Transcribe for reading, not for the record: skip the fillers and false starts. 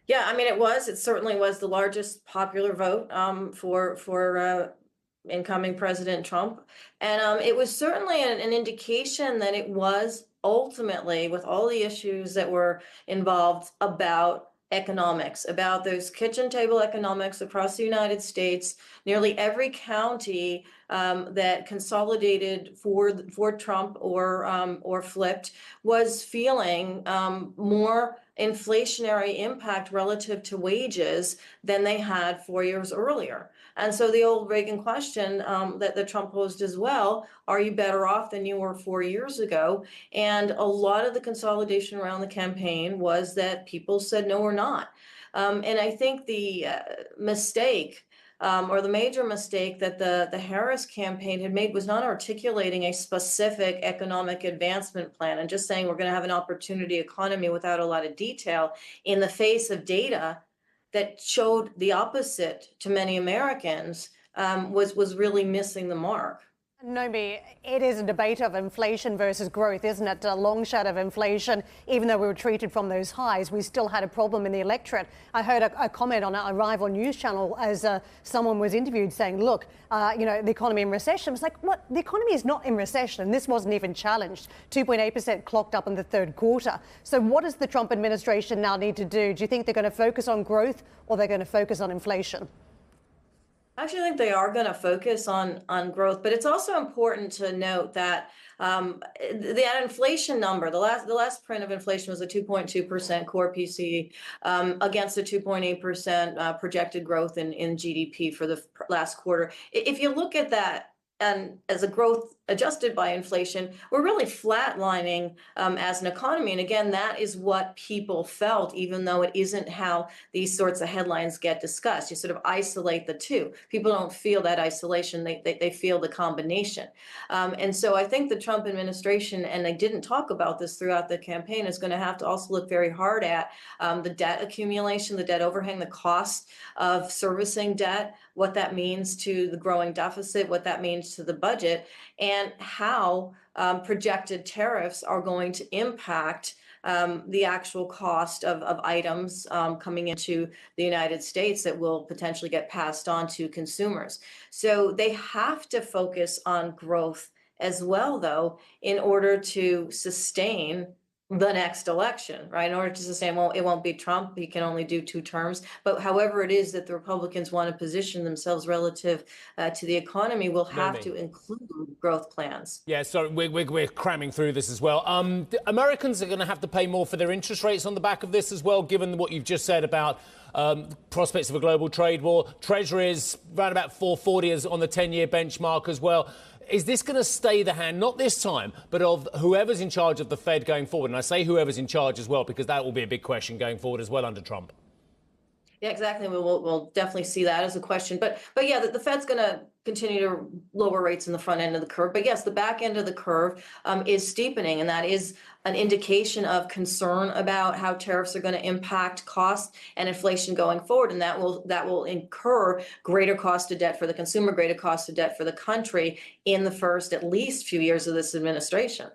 Yeah, I mean, it certainly was the largest popular vote for incoming President Trump. And it was certainly an indication that it was ultimately, with all the issues that were involved, about economics, about those kitchen table economics across the United States. Nearly every county that consolidated for Trump or flipped was feeling more inflationary impact relative to wages than they had 4 years earlier. And so the old Reagan question that Trump posed as well, are you better off than you were 4 years ago? And a lot of the consolidation around the campaign was that people said, no, we're not. And I think the mistake or the major mistake that the Harris campaign had made was not articulating a specific economic advancement plan and just saying we're going to have an opportunity economy without a lot of detail in the face of data that showed the opposite to many Americans, was really missing the mark. Nomi, it is a debate of inflation versus growth, isn't it? A long shot of inflation. Even though we retreated from those highs, we still had a problem in the electorate. I heard a comment on a rival news channel as someone was interviewed saying, look, the economy in recession. It's like, what? The economy is not in recession. And this wasn't even challenged. 2.8% clocked up in the third quarter. So what does the Trump administration now need to do? Do you think they're going to focus on growth or they're going to focus on inflation? I actually think they are going to focus on growth, but it's also important to note that the inflation number, the last print of inflation was a 2.2% core PCE against a 2.8% projected growth in GDP for the last quarter. If you look at that, and as a growth adjusted by inflation, we're really flatlining as an economy. And again, that is what people felt, even though it isn't how these sorts of headlines get discussed. You sort of isolate the two. People don't feel that isolation. They feel the combination. And so I think the Trump administration, and they didn't talk about this throughout the campaign, is going to have to also look very hard at the debt accumulation, the debt overhang, the cost of servicing debt, what that means to the growing deficit, what that means to the budget, and how projected tariffs are going to impact the actual cost of items coming into the United States that will potentially get passed on to consumers. So they have to focus on growth as well, though, in order to sustain the next election, right? In order to sustain, well, it won't be Trump. He can only do 2 terms. But however it is that the Republicans want to position themselves relative to the economy, will have to include growth plans. Yeah, so we're cramming through this as well. Americans are going to have to pay more for their interest rates on the back of this as well, given what you've just said about prospects of a global trade war. Treasury is around about 440 as on the 10-year benchmark as well. Is this going to stay the hand, not this time, but of whoever's in charge of the Fed going forward? And I say whoever's in charge as well, because that will be a big question going forward as well under Trump. Yeah, exactly. We'll definitely see that as a question. But yeah, the Fed's going to continue to lower rates in the front end of the curve. But yes, the back end of the curve is steepening, and that is an indication of concern about how tariffs are going to impact costs and inflation going forward, and that will incur greater cost of debt for the consumer, greater cost of debt for the country in the first at least few years of this administration.